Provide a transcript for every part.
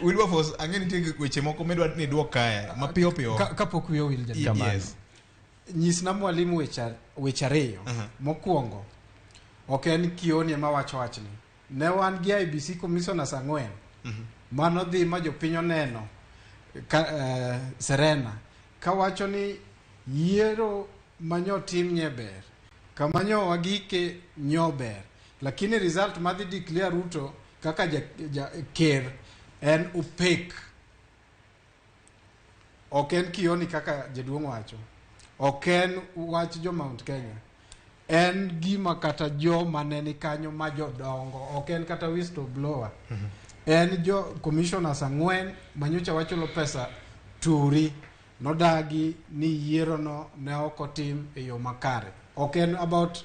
Wilberforce ang'e nitie weche moko medwa ni duok kae mapiyo piyo kapok wiyo wil kamano. Nyisna mwalimu weche ariyo. Mokwongo ok en Kioni ema wacho wachni. Ne wan gi IBC commissioners 4 mano dhi ma jopiny oneno Serena kawacho ni yiero manyo tim nye ber kamanyo wagike nyo ber, lakini result madhi declare Ruto kaka ker en opaque. Ok en Kioni kaka jaduong' wacho, ok en wach jo Mount Kenya, en gima kata jo maneni kanyo ma jodongo, ok en kata whistleblower. En jo commissioners 4 manyocha wachulo pesa turi nodagi ni yiero no ne okotim e yo makare. Ok en about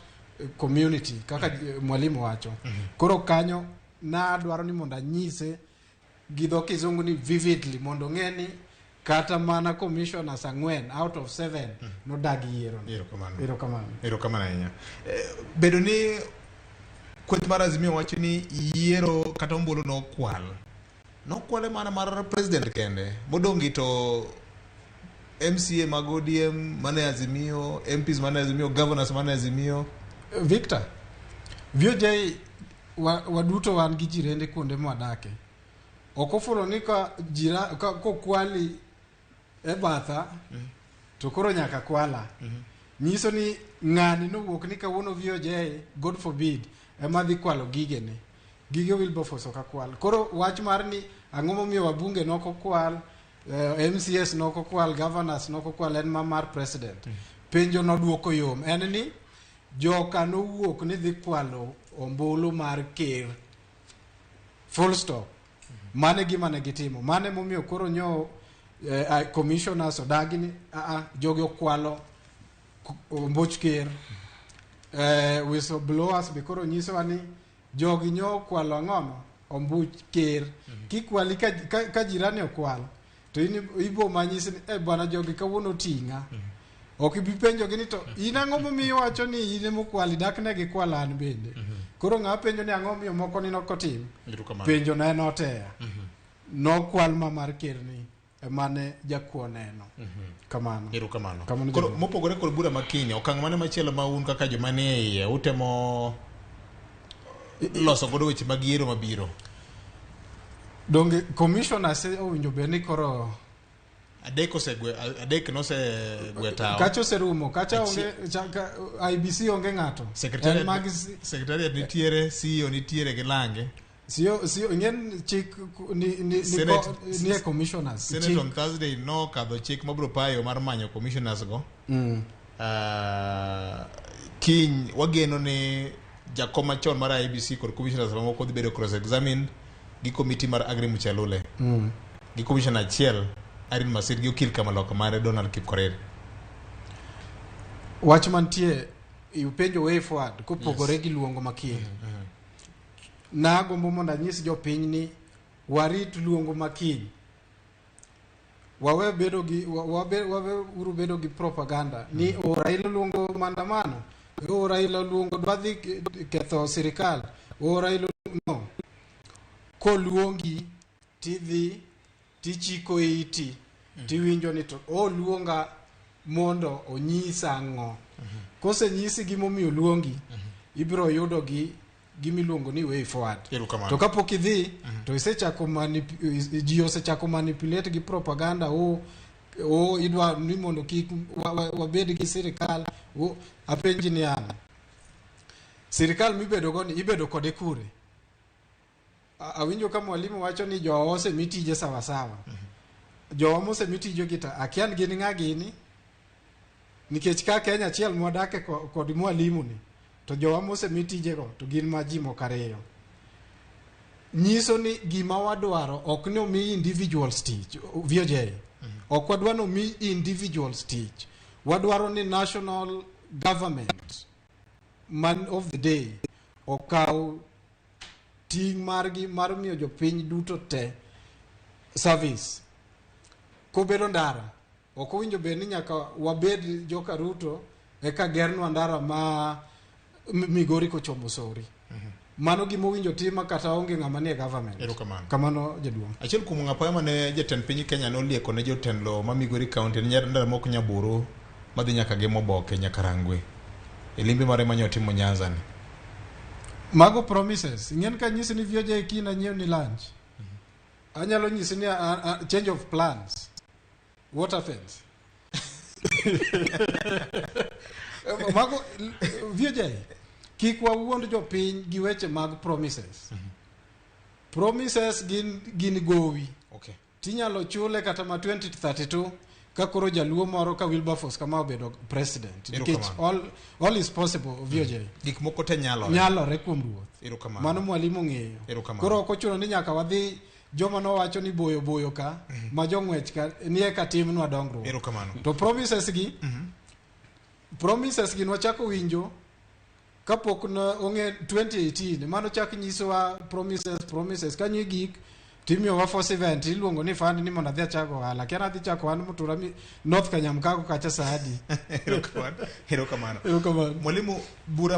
community kaka mwalimu wacho. Koro kanyo na dwaro ni mondo anyise gi dho kizungu ni vividly mondo ng'eni kata mana commissioners 4 out of 7 nodagi yiero. Erokamano ahinya. Bedo ni kweth mar Azimio wacho ni yiero kata ombulu nokwale mana mar president kende, modongi to MCA mag ODM mane Azimio, MPs mane Azimio, governors mane Azimio. Victor, VJ waduto wan gi jirende kuonde mwadake. Okofulo ni ka kwali e batha to koro nyaka kwala. Nyiso ni ng'ani nowuok ni kawuono VJ, God forbid, ema dhi kwalo gige Wilberforce okakwal. Koro wach mar ni ang'o momiyo wabunge nokokwal, MCS nokokwal, governors nokokwal, en mar president. Penjo noduoko yom en ni joka nowuok ni dhi kwalo ombulu mar ker, full stop. Mane gima ne gitimo, mane momiyo koro nyo commissioners odagi ni jogi okwalo ombuch ker. Whistleblowers be koro nyiso ni jogi nyo kwalo ang'ono ombuch ker. Kikwali ka jirani okwal to ibo manyisi ni bwana jogi kawuono ting'a. Ok ibi penjo gini to in ang'o momiyo wacho ni in mokwali dak ne gikwala an bende. Koro ng'a penjo ni ang'o momiyo moko ni nokotim. Penjo na en otea. Nokwal mar ker ni emane jakuo neno. Kamano. Erokamano. Koro mopogore kod bura makiny, okang' mane machielo ma un kaka joma nie iye utemo loso godo weche mag yiero mabiro? Donge commissioners owinjo bed ni koro adek nosegwe tao. Kacho serumo, kacha onge IBC onge ng'ato. Secretariat nitiere, CEO nitiere gi lange. CEO ng'en chik ni commissioners. Senate on Thursday no kadho chik mabro payo mar manyo commissioners go. Kiny wageno ni jakom machon mar IBC kod commissioners mamoko dhi bedo cross examined gi committee mar Agri Muchalule. Gi commissioner achiel Irene Masit gi okil Kamaloka mare Donald Kipkorir. Wach mantie ipenjo way forward kopogore gi luongo makiny. Na gombo mondo anyis jopiny ni warit luongo makiny. Wawe uru bedo gi propaganda ni Raila luongo maandamano, Raila luongo dwadhi ketho sirikal, Raila no. Koluongi tidhi tichiko iti tiwinjo ni to luonga mondo onyisa ang'o. Kose nyisi gimomiyo luongi ibiro yudo gimiluongo ni way forward. To kapok idhi to isechako ji osechako manipulate gi propaganda idwa ni mondo kik wabed gi sirikal. Apenji ni ana sirikal mibedo go ni ibedo kode kure? Awinjo kama mwalimu wacho ni jowa ose mitije sawa sawa. Jowa mose mitijo gita akian gini ng'a gini nikech ka Kenya achiel mwadake kod mwalimu ni to jowa mose mitije go to gin maji mokareyo. Nyiso ni gima wadwaro ok ni omi individual stitch VJ. Ok wadwaro omi individual stitch. Wadwaro ni national government man of the day okaw ting margi mar miyo jopiny duto te service. Kobedo ndara ok owinjo bed ni nyaka wabed joka Ruto eka gernwa ndara ma Migori kochomo Sori. mano gima owinjo tima kata onge ng'ama nie government. Kamano jaduong'. Achiel kuom ng'apo mane jatend piny Kenya nolieko ne jotendlo ma Migori County ne ndara mok Nyaburo madhi nyaka gi Moboke nyaka Rangwe. E limbe mare manyotimo Nyanza ni. Mago promises. Ing'en ka nyisi ni vioje kina nyiew ni lunch. Anyalo nyisi ni change of plans. Water fence. Mago vioje kik wawuond jopiny gi weche mag promises. Promises gin gowi. Okay. Tinyalo chule kata ma 2032 ka koro jaluo moro ka Wilberforce kama obedo president. All is possible vioje. Gik moko te nyalore kuom ruoth. Mano mwalimu ng'eyo. Koro ok ochuno ni nyaka wadhi joma no wacho ni boyo ka ma jong'wech ka nie ka timnwa dongruok. To promises gi nwachako winjo kapok na onge 2018 mano chak nyisowa promises kanyo gik timiyo wa force event iluongo ni fund ni mondo adhi achako ohala kena adhi chako an mutura North Kanyamkago kacha saadi. Erokamano. Mwalimu bura